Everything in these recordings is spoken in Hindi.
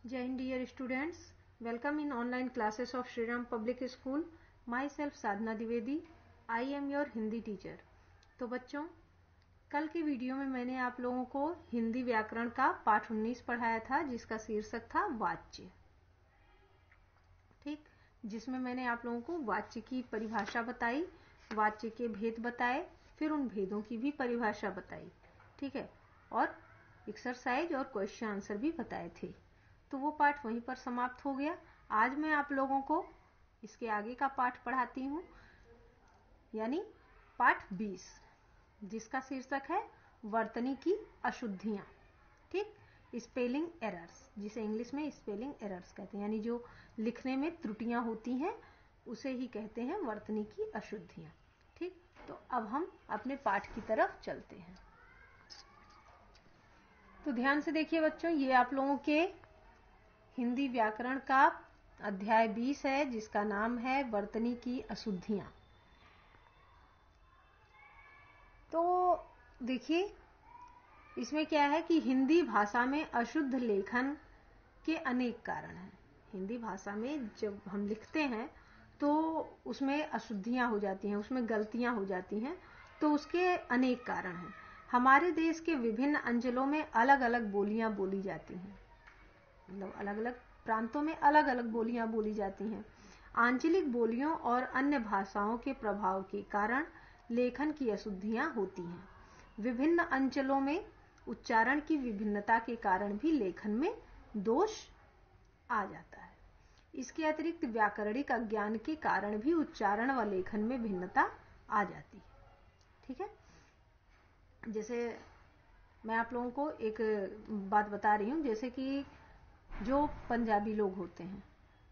Jai Hind dear students, welcome in online classes of Shri Ram Public School. Myself Sadhna Dwivedi, I am your Hindi teacher. तो बच्चों, कल की वीडियो में मैंने आप लोगों को हिंदी व्याकरण का पाठ 19 पढ़ाया था, जिसका शीर्षक था वाच्य। ठीक, जिसमें मैंने आप लोगों को वाच्य की परिभाषा बताई, वाच्य के भेद बताए, फिर उन भेदों की भी परिभाषा बताई। ठीक है, और एक्सरसाइज और क्वेश्चन आंसर भी बताए थे। तो वो पाठ वहीं पर समाप्त हो गया। आज मैं आप लोगों को इसके आगे का पाठ पढ़ाती हूँ, यानी पाठ 20, जिसका शीर्षक है वर्तनी की अशुद्धियां। ठीक, स्पेलिंग एरर्स, जिसे इंग्लिश में स्पेलिंग एरर्स कहते हैं, यानी जो लिखने में त्रुटियां होती हैं उसे ही कहते हैं वर्तनी की अशुद्धियां। ठीक, तो अब हम अपने पाठ की तरफ चलते हैं। तो ध्यान से देखिए बच्चों, ये आप लोगों के हिंदी व्याकरण का अध्याय 20 है, जिसका नाम है वर्तनी की अशुद्धियां। तो देखिए, इसमें क्या है कि हिंदी भाषा में अशुद्ध लेखन के अनेक कारण हैं। हिंदी भाषा में जब हम लिखते हैं तो उसमें अशुद्धियां हो जाती हैं, उसमें गलतियां हो जाती हैं। तो उसके अनेक कारण हैं। हमारे देश के विभिन्न अंचलों में अलग अलग बोलियां बोली जाती हैं, मतलब अलग अलग प्रांतों में अलग अलग बोलियां बोली जाती हैं। आंचलिक बोलियों और अन्य भाषाओं के प्रभाव के कारण लेखन की अशुद्धियां होती हैं। विभिन्न अंचलों में उच्चारण की विभिन्नता के कारण भी लेखन में दोष आ जाता है। इसके अतिरिक्त व्याकरणिक अज्ञान के कारण भी उच्चारण व लेखन में भिन्नता आ जाती है। ठीक है, जैसे मैं आप लोगों को एक बात बता रही हूं, जैसे कि जो पंजाबी लोग होते हैं,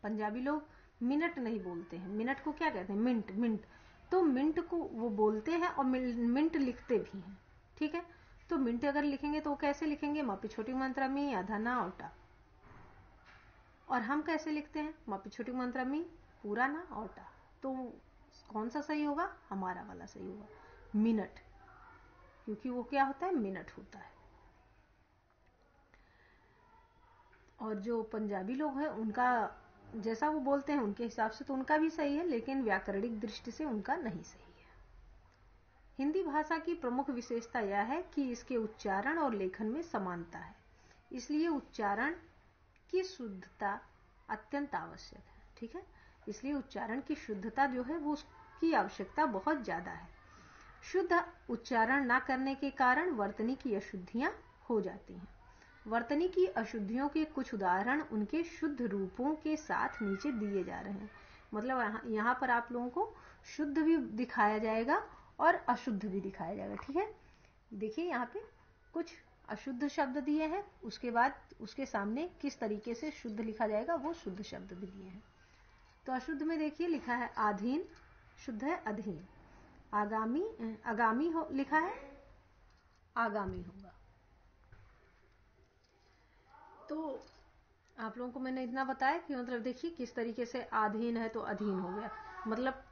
पंजाबी लोग मिनट नहीं बोलते हैं। मिनट को क्या कहते हैं? मिंट। मिंट, तो मिंट को वो बोलते हैं और मिंट लिखते भी हैं। ठीक है, तो मिंट अगर लिखेंगे तो कैसे लिखेंगे? मापी छोटी मात्रा में, आधा ना, ओटा। और हम कैसे लिखते हैं? मापी छोटी मात्रा में, पूरा ना, ओटा। तो कौन सा सही होगा? हमारा वाला सही होगा, मिनट, क्योंकि वो क्या होता है? मिनट होता है। और जो पंजाबी लोग हैं, उनका जैसा वो बोलते हैं उनके हिसाब से तो उनका भी सही है, लेकिन व्याकरणिक दृष्टि से उनका नहीं सही है। हिंदी भाषा की प्रमुख विशेषता यह है कि इसके उच्चारण और लेखन में समानता है, इसलिए उच्चारण की शुद्धता अत्यंत आवश्यक है। ठीक है, इसलिए उच्चारण की शुद्धता जो है वो उसकी आवश्यकता बहुत ज्यादा है। शुद्ध उच्चारण न करने के कारण वर्तनी की अशुद्धियां हो जाती हैं। वर्तनी की अशुद्धियों के कुछ उदाहरण उनके शुद्ध रूपों के साथ नीचे दिए जा रहे हैं। मतलब यहाँ पर आप लोगों को शुद्ध भी दिखाया जाएगा और अशुद्ध भी दिखाया जाएगा। ठीक है, देखिए यहाँ पे कुछ अशुद्ध शब्द दिए हैं, उसके बाद उसके सामने किस तरीके से शुद्ध लिखा जाएगा वो शुद्ध शब्द भी दिए हैं। तो अशुद्ध में देखिए लिखा है आधीन, शुद्ध है अधीन। आगामी, आगामी हो लिखा है, आगामी होगा। तो आप लोगों को मैंने इतना बताया कि मतलब देखिए किस तरीके से आधीन है तो अधीन हो गया। मतलब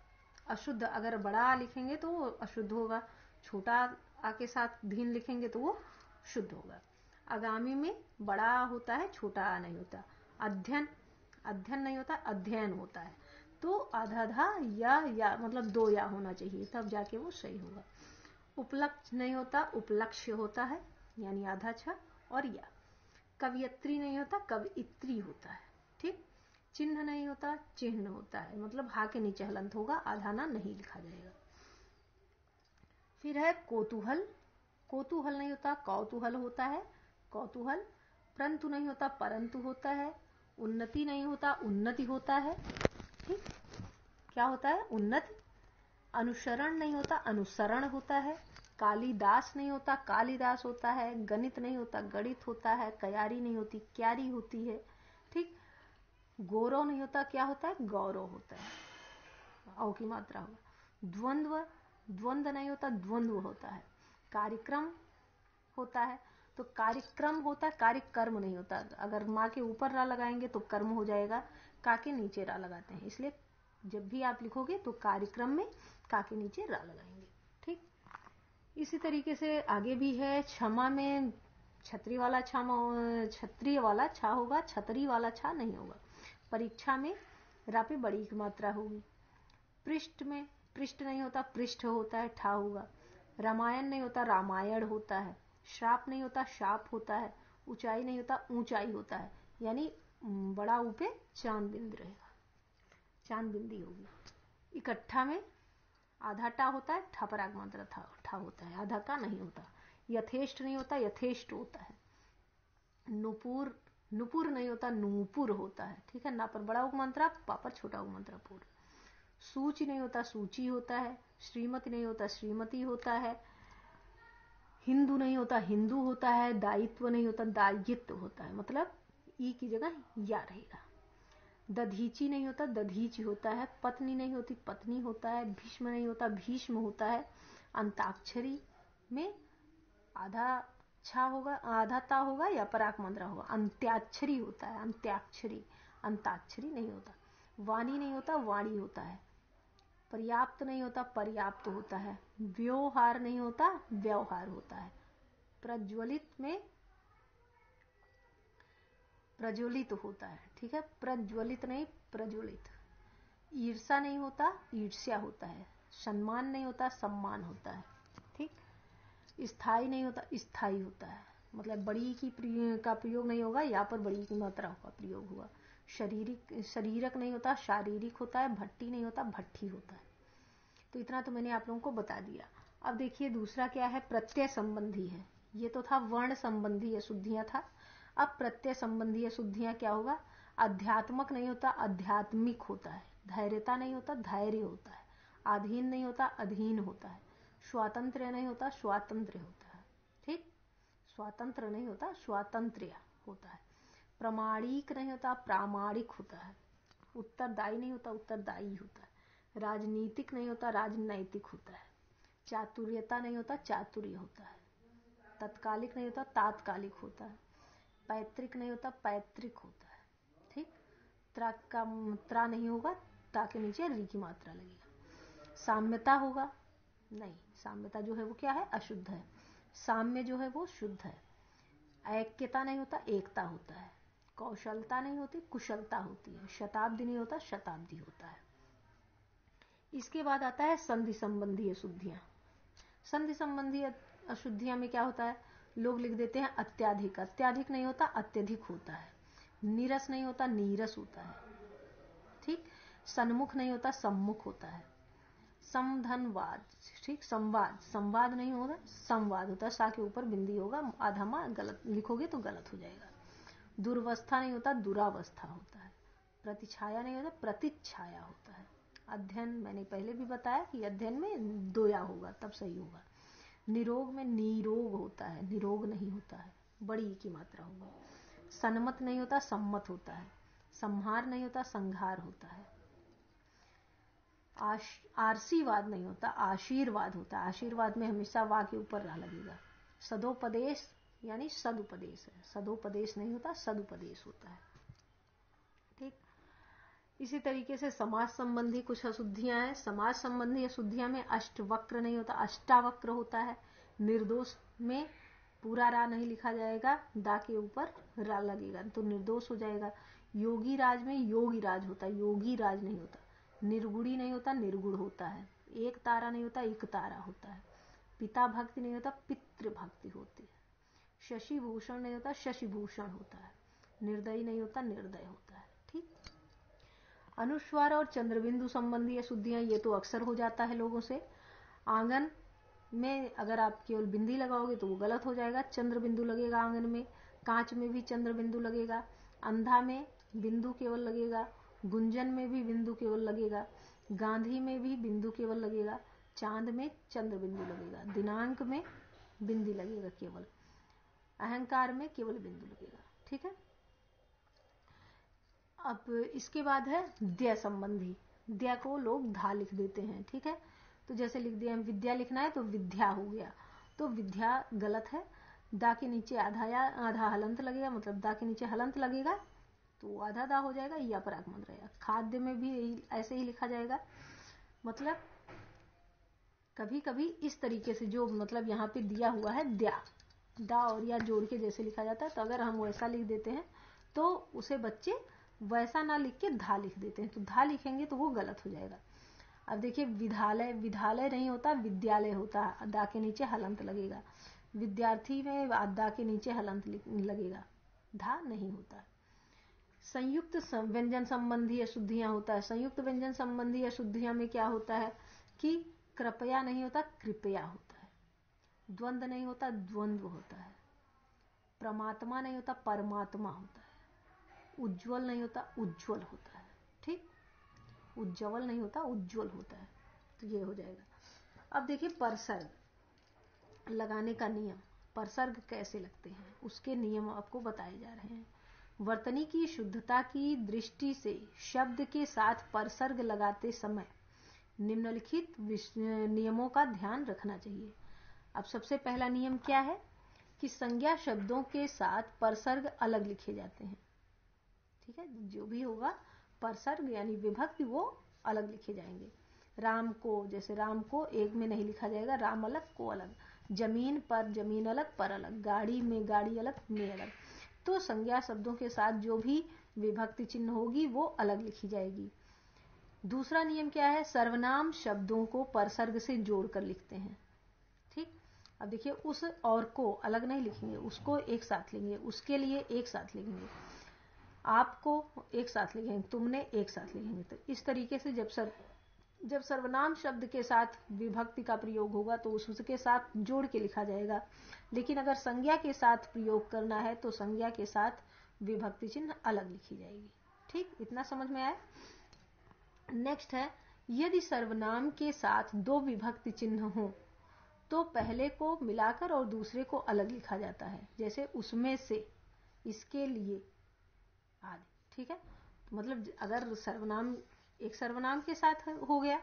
अशुद्ध, अगर बड़ा आ लिखेंगे तो वो अशुद्ध होगा, छोटा आ के साथ धीन लिखेंगे तो वो शुद्ध होगा। आगामी में बड़ा होता है, छोटा आ नहीं होता। अध्ययन, अध्ययन नहीं होता, अध्ययन होता है। तो आधा आधा या मतलब 2 या होना चाहिए, तब जाके वो सही होगा। उपलक्ष्य नहीं होता, उपलक्ष्य होता है, यानी आधा छ और या। कवियत्री नहीं होता, कवियत्री होता है। ठीक, चिन्ह नहीं होता, चिन्ह होता है, मतलब हा के नीचे हलंत होगा, आधा ना नहीं लिखा जाएगा। फिर है कोतूहल, कोतूहल नहीं होता, कौतूहल होता है, कौतूहल। परंतु नहीं होता, परंतु होता है। उन्नति नहीं होता, उन्नति होता है। ठीक, क्या होता है? उन्नति। अनुसरण नहीं होता, अनुसरण होता है। कालिदास नहीं होता, कालिदास होता है। गणित नहीं होता, गणित होता है। क्यारी नहीं होती, क्यारी होती है। ठीक, गौरव नहीं होता, क्या होता है? गौरव होता है, औ की मात्रा होगा। द्वंद्व, द्वंद्व नहीं होता, द्वंद्व होता है। कार्यक्रम होता है, तो कार्यक्रम होता है, कार्यकर्म नहीं होता। अगर माँ के ऊपर रा लगाएंगे तो कर्म हो जाएगा, का के नीचे रा लगाते हैं, इसलिए जब भी आप लिखोगे तो कार्यक्रम में का के नीचे रा लगाएंगे। ठीक, इसी तरीके से आगे भी है। क्षमा में छतरी वाला छा होगा, छतरी वाला छा नहीं होगा। परीक्षा में रा पे बड़ी की मात्रा होगी। पृष्ठ में पृष्ठ नहीं होता, पृष्ठ होता है, ठा होगा। रामायण नहीं होता, रामायण होता है। श्राप नहीं होता, शाप होता है। ऊंचाई नहीं होता, ऊंचाई होता है। यानी बड़ा ऊ पे चांद बिंद रहेगा, चांद बिंदी होगी। इकट्ठा में आधा टा होता है, ठा पर आगमात्रा ठा होता है, आधा का नहीं होता। यथेष्ट नहीं होता, यथेष्ट होता है। नुपुर नुपुर नहीं होता, नूपुर होता है। ठीक है, ना पर बड़ा उपमात्रा, पा पर छोटा उपमात्रा पूर। सूची नहीं होता, सूची होता है। श्रीमती नहीं होता, श्रीमती होता है। हिंदू नहीं होता, हिंदू होता है। दायित्व नहीं होता, दायित्व होता है। मतलब ई की जगह या रहेगा। दधीची नहीं होता, दधीची होता है। पत्नी नहीं होती, पत्नी होता है। भीष्म नहीं होता, भीष्म होता है। अंताक्षरी में आधा छा होगा, आधा ता होगा या पराक मंत्रा होगा। अंत्याक्षरी होता है, अंत्याक्षरी। अंताक्षरी नहीं होता। वाणी नहीं होता, वाणी होता है। पर्याप्त नहीं होता, पर्याप्त होता है। व्यवहार नहीं होता, व्यवहार होता है। प्रज्वलित में प्रज्वलित होता है। ठीक है, प्रज्वलित नहीं, प्रज्वलित। ईर्षा नहीं होता, ईर्ष्या होता है। सम्मान नहीं होता, सम्मान होता है। ठीक, स्थायी नहीं होता, स्थायी होता है। मतलब बड़ी की का प्रयोग नहीं होगा, यहाँ पर बड़ी की मात्रा का प्रयोग हुआ। शरीरक नहीं होता, शारीरिक होता है। भट्टी नहीं होता, भट्टी होता है। तो इतना तो मैंने आप लोगों को बता दिया। अब देखिए दूसरा क्या है, प्रत्यय संबंधी है। ये तो था वर्ण संबंधी अशुद्धियां था। अब प्रत्यय संबंधी अशुद्धियां क्या होगा, अध्यात्मक नहीं होता, आध्यात्मिक होता है। धैर्यता नहीं होता, धैर्य होता है। अधीन नहीं होता, अधीन होता है। स्वातंत्र्य नहीं होता, स्वातंत्र्य होता है। ठीक, स्वातंत्र नहीं होता, स्वातंत्र्य होता है। प्रमाणिक नहीं होता, प्रामाणिक होता है। उत्तरदायी नहीं होता, उत्तरदायी होता है। राजनीतिक नहीं होता, राजनैतिक होता है। चातुर्यता नहीं होता, चातुर्य होता है। तत्कालिक नहीं होता, तात्कालिक होता है। पैतृक नहीं होता, पैतृक होता है। ठीक, त्रा का त्रा नहीं होगा, ता के नीचे री की मात्रा लगेगा। साम्यता होगा नहीं, साम्यता जो है वो क्या है, अशुद्ध है। साम्य जो है वो शुद्ध है। ऐक्यता नहीं होता, एकता होता है। कौशलता नहीं होती, कुशलता होती है। शताब्दी नहीं होता, शताब्दी होता है। इसके बाद आता है संधि संबंधी अशुद्धियां। संधि संबंधी अशुद्धियां में क्या होता है, लोग लिख देते हैं अत्याधिक। अत्याधिक नहीं होता, अत्यधिक होता है। नीरस नहीं होता, नीरस होता है। ठीक, सन्मुख नहीं होता, सम्मुख होता है। समधनवाद, ठीक, संवाद, संवाद नहीं होगा, संवाद होता है। सा के ऊपर बिंदी होगा, आधा मां गलत लिखोगे तो गलत हो जाएगा। दुर्वस्था नहीं होता, दुरावस्था होता है। प्रतिछाया नहीं होता, प्रतिछाया होता है। अध्ययन मैंने पहले भी बताया कि अध्ययन में दोया होगा तब सही होगा। निरोग में निरोग होता है, निरोग नहीं होता है, बड़ी की मात्रा होगी। सन्मत नहीं होता, सम्मत होता है। संहार नहीं होता, संहार होता है। आशीर्वाद नहीं होता, आशीर्वाद होता है। आशीर्वाद में हमेशा वा के ऊपर रा लगेगा। सदोपदेश यानी सदुपदेश है, सदोपदेश नहीं होता, सदुपदेश होता है। ठीक, इसी तरीके से समाज संबंधी कुछ अशुद्धियां हैं। समाज संबंधी अशुद्धियां में अष्टवक्र नहीं होता, अष्टावक्र होता है। निर्दोष में पूरा रा नहीं लिखा जाएगा, दा के ऊपर रा लगेगा तो निर्दोष हो जाएगा। योगी राज में योगी राज होता है, योगी राज नहीं होता। निर्गुणी नहीं होता, निर्गुण होता है। एक तारा नहीं होता, एक तारा होता है। पिता भक्ति नहीं होता, पितृ भक्ति होती है। शशि भूषण नहीं होता, शशि भूषण होता है। निर्दयी नहीं होता, निर्दय होता है। ठीक, अनुस्वार और चंद्रबिंदु संबंधी अशुद्धियां, ये तो अक्सर हो जाता है लोगों से। आंगन में अगर आप केवल बिंदी लगाओगे तो वो गलत हो जाएगा, चंद्र बिंदु लगेगा आंगन में। कांच में भी चंद्र बिंदु लगेगा। अंधा में बिंदु केवल लगेगा। गुंजन में भी बिंदु केवल लगेगा। गांधी में भी बिंदु केवल लगेगा। चांद में चंद्र बिंदु लगेगा। दिनांक में बिंदी लगेगा केवल। अहंकार में केवल बिंदु लगेगा। ठीक है, अब इसके बाद है द्य संबंधी। द्य को लोग धा लिख देते हैं। ठीक है, तो जैसे लिख दिया विद्या लिखना है तो विद्या हो गया, तो विद्या गलत है। दा के नीचे आधा हलंत लगेगा, मतलब दा के नीचे हलंत लगेगा तो आधा दा हो जाएगा, या पर आगमन रहेगा। खाद्य में भी ऐसे ही लिखा जाएगा। मतलब कभी कभी इस तरीके से जो मतलब यहाँ पे दिया हुआ है द्या, डा और या जोड़ के जैसे लिखा जाता है, तो अगर हम वैसा लिख देते हैं तो उसे बच्चे वैसा ना लिख के धा लिख देते हैं, तो धा लिखेंगे तो वो गलत हो जाएगा। अब देखिए विद्यालय, विद्यालय नहीं होता, विद्यालय होता है, दा के नीचे हलंत लगेगा। विद्यार्थी में दा के नीचे हलंत लगेगा, धा नहीं होता। संयुक्त व्यंजन संबंधी अशुद्धियां होता है। संयुक्त व्यंजन संबंधी अशुद्धियां में क्या होता है कि कृपया नहीं होता, कृपया होता है। द्वंद्व नहीं होता, द्वंद्व होता है। परमात्मा नहीं होता, परमात्मा होता है। उज्ज्वल नहीं होता, उज्ज्वल होता है। ठीक, उज्ज्वल नहीं होता, उज्ज्वल होता है। तो ये हो जाएगा। अब देखिए परसर्ग लगाने का नियम, परसर्ग कैसे लगते हैं उसके नियम आपको बताए जा रहे हैं। वर्तनी की शुद्धता की दृष्टि से शब्द के साथ परसर्ग लगाते समय निम्नलिखित नियमों का ध्यान रखना चाहिए। अब सबसे पहला नियम क्या है कि संज्ञा शब्दों के साथ परसर्ग अलग लिखे जाते हैं। ठीक है, जो भी होगा परसर्ग यानी विभक्ति वो अलग लिखे जाएंगे। राम को, जैसे राम को एक में नहीं लिखा जाएगा, राम अलग को अलग। जमीन पर जमीन अलग, पर अलग। गाड़ी में गाड़ी अलग, में अलग। तो संज्ञा शब्दों के साथ जो भी विभक्ति चिन्ह होगी वो अलग लिखी जाएगी। दूसरा नियम क्या है, सर्वनाम शब्दों को परसर्ग से जोड़कर लिखते हैं। ठीक, अब देखिए उस और को अलग नहीं लिखेंगे, उसको एक साथ लेंगे, उसके लिए एक साथ लिखेंगे, आपको एक साथ लिखेंगे, तुमने एक साथ लिखेंगे। तो इस तरीके से जब सर्वनाम शब्द के साथ विभक्ति का प्रयोग होगा तो उसके साथ जोड़ के लिखा जाएगा। लेकिन अगर संज्ञा के साथ प्रयोग करना है तो संज्ञा के साथ विभक्ति चिन्ह अलग लिखी जाएगी। ठीक, इतना समझ में आया। नेक्स्ट है, यदि सर्वनाम के साथ दो विभक्ति चिन्ह हो तो पहले को मिलाकर और दूसरे को अलग लिखा जाता है। जैसे उसमें से, इसके लिए आदि। ठीक है, तो मतलब अगर सर्वनाम एक सर्वनाम के साथ हो गया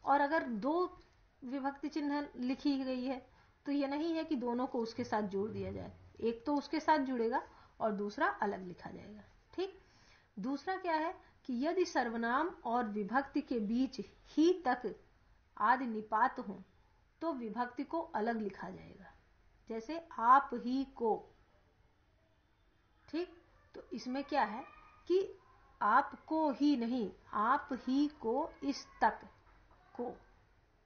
और अगर दो विभक्ति चिन्ह लिखी गई है तो यह नहीं है कि दोनों को उसके साथ जोड़ दिया जाए, एक तो उसके साथ जुड़ेगा और दूसरा अलग लिखा जाएगा। ठीक, दूसरा क्या है कि यदि सर्वनाम और विभक्ति के बीच ही तक आदि निपात हो तो विभक्ति को अलग लिखा जाएगा। जैसे आप ही को। ठीक, तो इसमें क्या है कि आपको ही नहीं, आप ही को, इस तक को।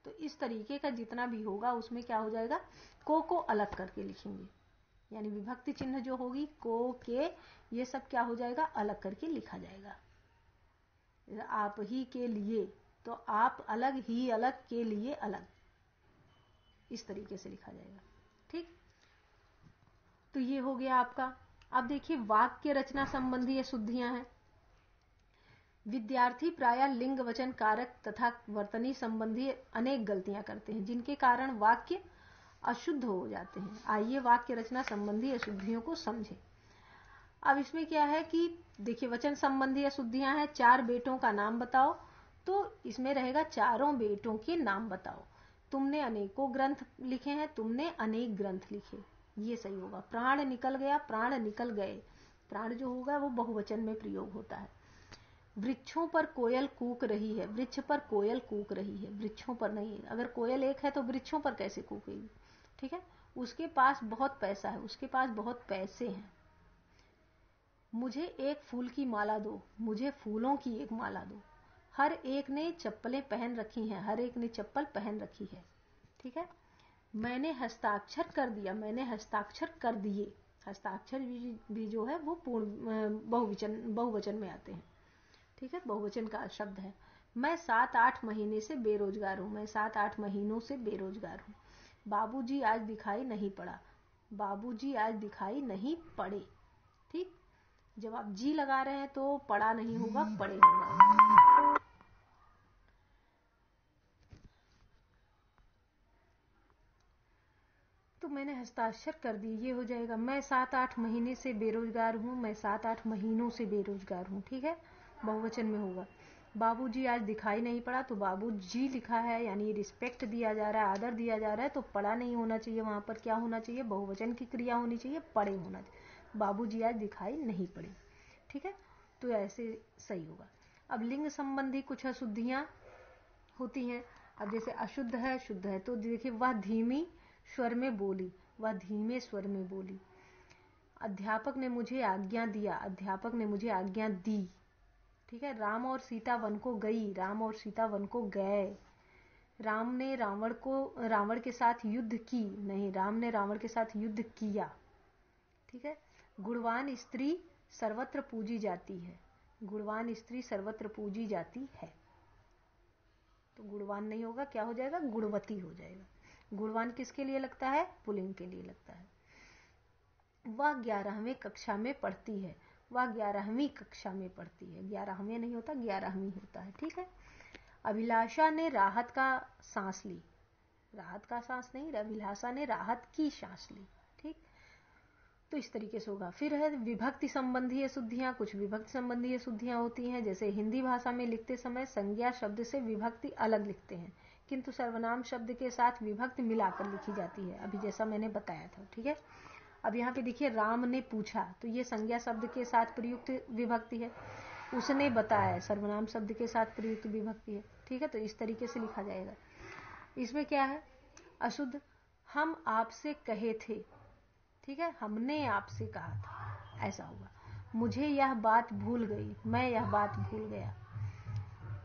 तो इस तरीके का जितना भी होगा उसमें क्या हो जाएगा, को अलग करके लिखेंगे, यानी विभक्ति चिन्ह जो होगी को, के, ये सब क्या हो जाएगा, अलग करके लिखा जाएगा। आप ही के लिए, तो आप अलग, ही अलग, के लिए अलग, इस तरीके से लिखा जाएगा। ठीक, तो ये हो गया आपका। अब देखिए वाक्य रचना संबंधी अशुद्धियां हैं। विद्यार्थी प्रायः लिंग वचन कारक तथा वर्तनी संबंधी अनेक गलतियां करते हैं जिनके कारण वाक्य अशुद्ध हो जाते हैं। आइए वाक्य रचना संबंधी अशुद्धियों को समझें। अब इसमें क्या है कि देखिए वचन संबंधी अशुद्धियां हैं। 4 बेटों का नाम बताओ, तो इसमें रहेगा चारों बेटों के नाम बताओ। तुमने अनेकों ग्रंथ लिखे हैं, तुमने अनेक ग्रंथ लिखे, ये सही होगा। प्राण निकल गया, प्राण निकल गए। प्राण जो होगा वो बहुवचन में प्रयोग होता है। वृक्षों पर कोयल कूक रही है, वृक्ष पर कोयल कूक रही है, वृक्षों पर नहीं है। अगर कोयल एक है तो वृक्षों पर कैसे कूकेगी। ठीक है, उसके पास बहुत पैसा है, उसके पास बहुत पैसे हैं। मुझे एक फूल की माला दो, मुझे फूलों की एक माला दो। हर एक ने चप्पलें पहन रखी हैं, हर एक ने चप्पल पहन रखी है। ठीक है, मैंने हस्ताक्षर कर दिया, मैंने हस्ताक्षर कर दिए। हस्ताक्षर भी जो है वो पूर्ण बहुवचन में आते हैं। ठीक है, बहुवचन का शब्द है। मैं 7-8 महीने से बेरोजगार हूं, मैं 7-8 महीनों से बेरोजगार हूं। बाबूजी आज दिखाई नहीं पड़ा, बाबूजी आज दिखाई नहीं पड़े। ठीक, जब आप जी लगा रहे हैं तो पड़ा नहीं होगा, पड़े होगा। तो मैंने हस्ताक्षर कर दी, ये हो जाएगा। मैं 7-8 महीने से बेरोजगार हूं, मैं 7-8 महीनों से बेरोजगार हूं। ठीक है, बहुवचन में होगा। बाबूजी आज दिखाई नहीं पड़ा, तो बाबूजी लिखा है यानी रिस्पेक्ट दिया जा रहा है, आदर दिया जा रहा है, तो पड़ा नहीं होना चाहिए। वहां पर क्या होना चाहिए, बहुवचन की क्रिया होनी चाहिए, पड़े होना चाहिए। बाबूजी आज दिखाई नहीं पड़े। ठीक है, तो ऐसे सही होगा। अब लिंग संबंधी कुछ अशुद्धियां होती हैं। अब जैसे अशुद्ध है, शुद्ध है, तो देखिए वह धीमी स्वर में बोली, वह धीमे स्वर में बोली। अध्यापक ने मुझे आज्ञा दिया, अध्यापक ने मुझे आज्ञा दी। ठीक है, राम और सीता वन को गई, राम और सीता वन को गए। राम ने रावण के साथ युद्ध की, नहीं, राम ने रावण के साथ युद्ध किया। ठीक है, गुणवान स्त्री सर्वत्र पूजी जाती है, गुणवान स्त्री सर्वत्र पूजी जाती है। तो गुणवान नहीं होगा, क्या हो जाएगा, गुणवती हो जाएगा। गुणवान किसके लिए लगता है, पुल्लिंग के लिए लगता है। वह 11वीं कक्षा में पढ़ती है, वह 11वीं कक्षा में पढ़ती है। 11वीं नहीं होता, 11वीं होता है। ठीक है, अभिलाषा ने राहत का सांस ली, राहत का सांस नहीं, अभिलाषा ने राहत की सांस ली। ठीक, तो इस तरीके से होगा। फिर है विभक्ति संबंधी अशुद्धियां। कुछ विभक्ति संबंधी अशुद्धियां होती हैं, जैसे हिंदी भाषा में लिखते समय संज्ञा शब्द से विभक्ति अलग लिखते हैं, किंतु सर्वनाम शब्द के साथ विभक्ति मिलाकर लिखी जाती है, अभी जैसा मैंने बताया था। ठीक है, अब यहाँ पे देखिए, राम ने पूछा, तो ये संज्ञा शब्द के साथ प्रयुक्त विभक्ति है। उसने बताया, सर्वनाम शब्द के साथ प्रयुक्त विभक्ति है। ठीक है, तो इस तरीके से लिखा जाएगा। इसमें क्या है, अशुद्ध, हम आपसे कहे थे। ठीक है, हमने आपसे कहा था, ऐसा होगा। मुझे यह बात भूल गई, मैं यह बात भूल गया।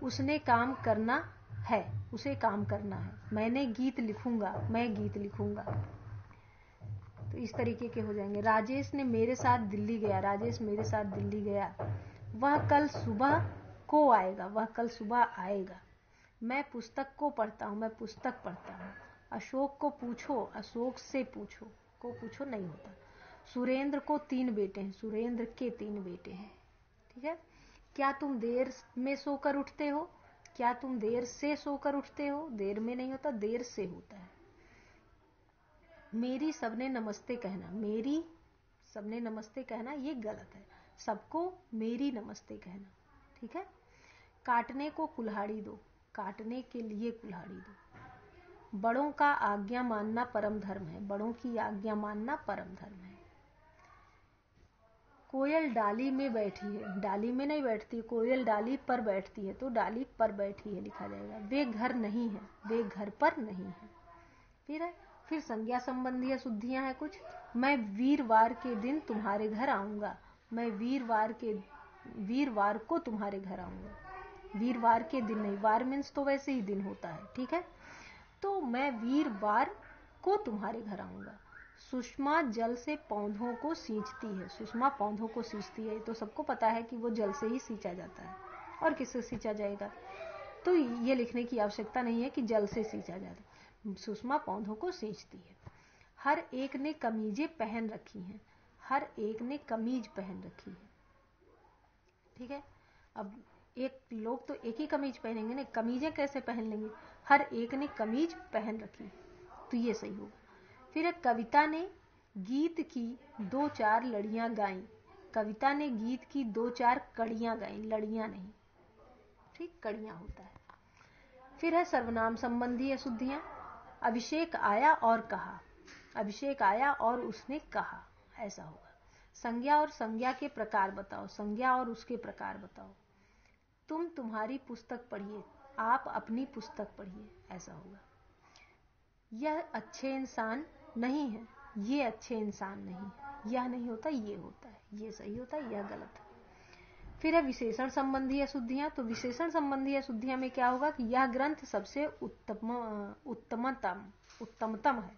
उसने काम करना है, उसे काम करना है। मैंने गीत लिखूंगा, मैं गीत लिखूंगा। तो इस तरीके के हो जाएंगे। राजेश ने मेरे साथ दिल्ली गया, राजेश मेरे साथ दिल्ली गया। वह कल सुबह को आएगा, वह कल सुबह आएगा। मैं पुस्तक को पढ़ता हूँ, मैं पुस्तक पढ़ता हूँ। अशोक को पूछो, अशोक से पूछो, को पूछो नहीं होता। सुरेंद्र को 3 बेटे हैं, सुरेंद्र के 3 बेटे हैं। ठीक है, क्या तुम देर में सोकर उठते हो, क्या तुम देर से सोकर उठते हो, देर में नहीं होता, देर से होता है। मेरी सबने नमस्ते कहना, मेरी सबने नमस्ते कहना ये गलत है, सबको मेरी नमस्ते कहना। ठीक है, काटने को कुल्हाड़ी दो, काटने के लिए कुल्हाड़ी दो। बड़ों का आज्ञा मानना परम धर्म है, बड़ों की आज्ञा मानना परम धर्म है। कोयल डाली में बैठी है, डाली में नहीं बैठती, कोयल डाली पर बैठती है, तो डाली पर बैठी है लिखा जाएगा। वे घर नहीं है, वे घर पर नहीं है। फिर संज्ञा संबंधी अशुद्धियां हैं कुछ। मैं वीरवार के दिन तुम्हारे घर आऊंगा, मैं वीरवार को तुम्हारे घर आऊंगा। वीरवार के दिन नहीं, वार मीन्स तो वैसे ही दिन होता है। ठीक है, तो मैं वीरवार को तुम्हारे घर आऊंगा। सुषमा जल से पौधों को सींचती है, सुषमा पौधों को सींचती है, तो सबको पता है कि वो जल से ही सींचा जाता है, और किससे सींचा जाएगा, तो ये लिखने की आवश्यकता नहीं है कि जल से सींचा जाता है। सुषमा पौधों को सींचती है। हर एक ने कमीजें पहन रखी हैं, हर एक ने कमीज पहन रखी है। ठीक है, अब एक लोग तो एक ही कमीज पहनेंगे ना, कमीजें कैसे पहन लेंगे, हर एक ने कमीज पहन रखी, तो ये सही होगा। फिर कविता ने गीत की 2-4 लड़ियां गाई, कविता ने गीत की 2-4 कड़ियां गाई, लड़ियां नहीं, ठीक, कड़ियां होता है। फिर है सर्वनाम संबंधी अशुद्धियां। अभिषेक आया और कहा, अभिषेक आया और उसने कहा, ऐसा होगा। संज्ञा और संज्ञा के प्रकार बताओ, संज्ञा और उसके प्रकार बताओ। तुम तुम्हारी पुस्तक पढ़िए, आप अपनी पुस्तक पढ़िए, ऐसा होगा। यह अच्छे इंसान नहीं है, ये अच्छे इंसान नहीं है, यह नहीं होता, ये होता है, ये सही होता है, यह गलत है। फिर है विशेषण संबंधी अशुद्धियां। तो विशेषण संबंधी अशुद्धियां में क्या होगा कि यह ग्रंथ सबसे उत्तमतम है,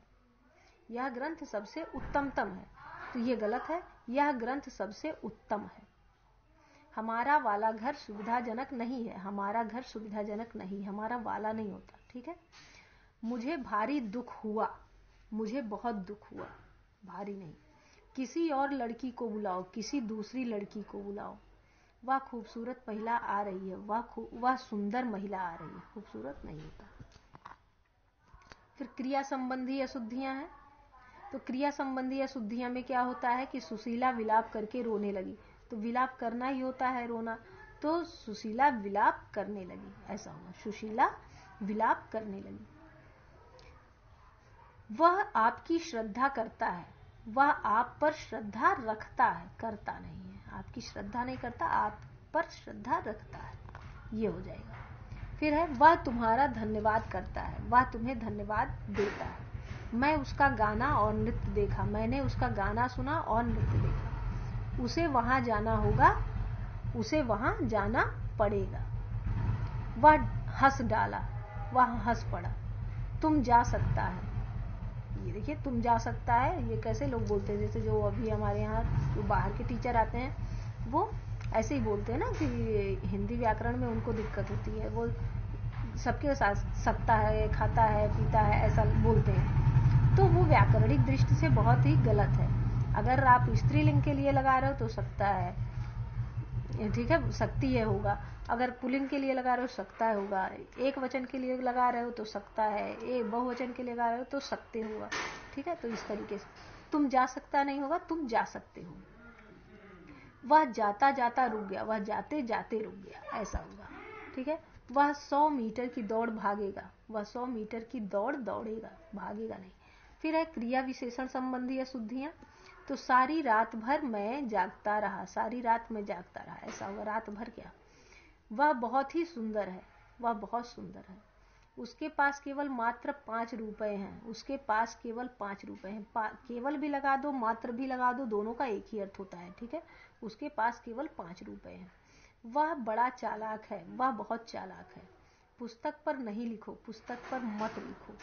यह ग्रंथ सबसे उत्तमतम है, तो ये गलत है, यह ग्रंथ सबसे उत्तम है। हमारा वाला घर सुविधाजनक नहीं है, हमारा घर सुविधाजनक नहीं, हमारा वाला नहीं होता। ठीक है, मुझे भारी दुख हुआ, मुझे बहुत दुख हुआ, भारी नहीं। किसी और लड़की को बुलाओ, किसी दूसरी लड़की को बुलाओ। वह खूबसूरत महिला आ रही है, वह सुंदर महिला आ रही है, खूबसूरत नहीं होता। फिर क्रिया संबंधी अशुद्धियां हैं। तो क्रिया संबंधी अशुद्धियां में क्या होता है कि सुशीला विलाप करके रोने लगी, तो विलाप करना ही होता है रोना, तो सुशीला विलाप करने लगी, ऐसा होगा, सुशीला विलाप करने लगी। वह आपकी श्रद्धा करता है, वह आप पर श्रद्धा रखता है, करता नहीं है, आपकी श्रद्धा नहीं करता, आप पर श्रद्धा रखता है, ये हो जाएगा। फिर है वह तुम्हारा धन्यवाद करता है, वह तुम्हें धन्यवाद देता है। मैं उसका गाना और नृत्य देखा, मैंने उसका गाना सुना और नृत्य देखा। उसे वहां जाना होगा, उसे वहां जाना पड़ेगा। वह हंस डाला, वह हंस पड़ा। तुम जा सकता है, ये देखिए तुम जा सकता है, ये कैसे लोग बोलते हैं, जैसे जो अभी हमारे यहाँ जो बाहर के टीचर आते हैं वो ऐसे ही बोलते हैं ना कि हिंदी व्याकरण में उनको दिक्कत होती है, वो सबके साथ सकता है, खाता है, पीता है, ऐसा बोलते हैं। तो वो व्याकरणिक दृष्टि से बहुत ही गलत है। अगर आप स्त्रीलिंग के लिए लगा रहे हो तो सकता है, ठीक है, सकती है होगा। अगर पुल्लिंग के लिए लगा रहे हो सकता है होगा, एक वचन के लिए लगा रहे हो तो सकता है, एक बहुवचन के लिए लगा रहे हो तो सकते होगा। ठीक है, तो इस तरीके से तुम जा सकता नहीं होगा, तुम जा सकते हो। वह जाता जाता रुक गया, वह जाते जाते रुक गया, ऐसा होगा। ठीक है, वह 100 मीटर की दौड़ भागेगा, वह 100 मीटर की दौड़ दौड़ेगा, भागेगा नहीं। फिर है क्रिया विशेषण संबंधी अशुद्धियां। तो सारी रात भर मैं जागता रहा, सारी रात मैं जागता रहा, ऐसा होगा। रात भर क्या, वह बहुत ही सुंदर है, वह बहुत सुंदर है। उसके पास केवल मात्र 5 रुपए हैं, उसके पास केवल 5 रुपए हैं। केवल भी लगा दो, मात्र भी लगा दो, दोनों का एक ही अर्थ होता है। ठीक है, उसके पास केवल 5 रुपए हैं। वह बड़ा चालाक है, वह बहुत चालाक है। पुस्तक पर नहीं लिखो, पुस्तक पर मत लिखो।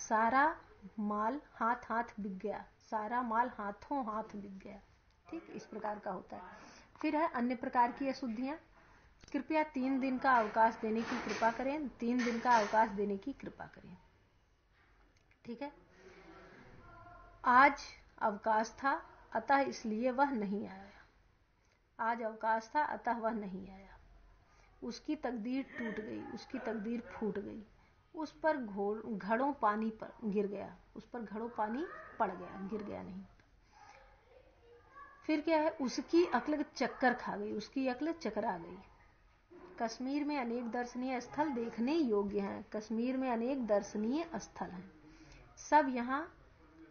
सारा माल हाथ हाथ बिक गया, सारा माल हाथों हाथ बिक गया। ठीक, इस प्रकार का होता है। फिर है अन्य प्रकार की अशुद्धियां। कृपया 3 दिन का अवकाश देने की कृपा करें, 3 दिन का अवकाश देने की कृपा करें। ठीक है, आज अवकाश था अतः इसलिए वह नहीं आया, आज अवकाश था अतः वह नहीं आया। उसकी तकदीर टूट गई, उसकी तकदीर फूट गई। उस पर घड़ों पानी पर गिर गया, उस पर घड़ों पानी पड़ गया, गिर गया नहीं। फिर क्या है, उसकी अक्ल चक्कर खा गई, उसकी अक्ल चकरा गई। कश्मीर में अनेक दर्शनीय स्थल देखने योग्य हैं, कश्मीर में अनेक दर्शनीय स्थल हैं। सब यहाँ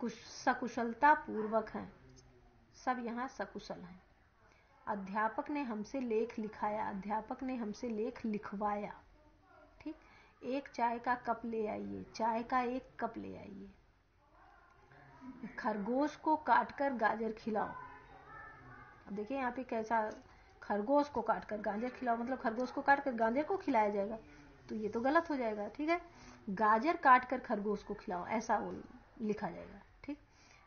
सकुशलता पूर्वक हैं, सब यहाँ सकुशल हैं। अध्यापक ने हमसे लेख लिखाया, अध्यापक ने हमसे लेख लिखवाया। ठीक, एक चाय का कप ले आइए, चाय का एक कप ले आइए। खरगोश को काटकर गाजर खिलाओ। अब देखिए यहाँ पे कैसा, खरगोश को काटकर गाजर खिलाओ, मतलब खरगोश को काटकर गाजर को खिलाया जाएगा, तो ये तो गलत हो जाएगा। ठीक है, गाजर काटकर खरगोश को खिलाओ, ऐसा वो लिखा जाएगा। ठीक,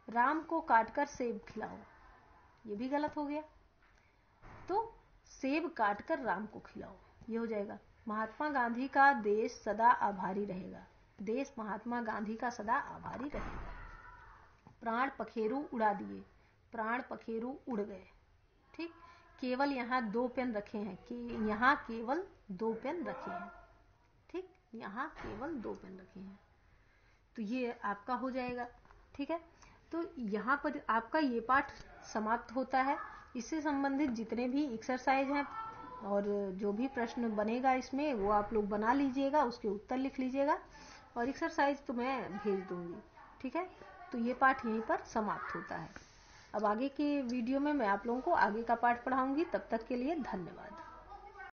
राम को काटकर सेब खिलाओ, ये भी गलत हो गया, तो सेब काटकर राम को खिलाओ, ये हो जाएगा। महात्मा गांधी का देश सदा आभारी रहेगा, देश महात्मा गांधी का सदा आभारी रहेगा। प्राण पखेरु उड़ा दिए, प्राण पखेरु उड़ गए। ठीक, केवल यहाँ 2 पेन रखे हैं, कि यहाँ केवल 2 पेन रखे हैं। ठीक, यहाँ केवल 2 पेन रखे हैं, तो ये आपका हो जाएगा। ठीक है, तो यहाँ पर आपका ये पाठ समाप्त होता है। इससे संबंधित जितने भी एक्सरसाइज हैं और जो भी प्रश्न बनेगा इसमें, वो आप लोग बना लीजिएगा, उसके उत्तर लिख लीजिएगा, और एक्सरसाइज तो मैं भेज दूंगी। ठीक है, तो ये पाठ यहीं पर समाप्त होता है। अब आगे के वीडियो में मैं आप लोगों को आगे का पाठ पढ़ाऊंगी। तब तक के लिए धन्यवाद।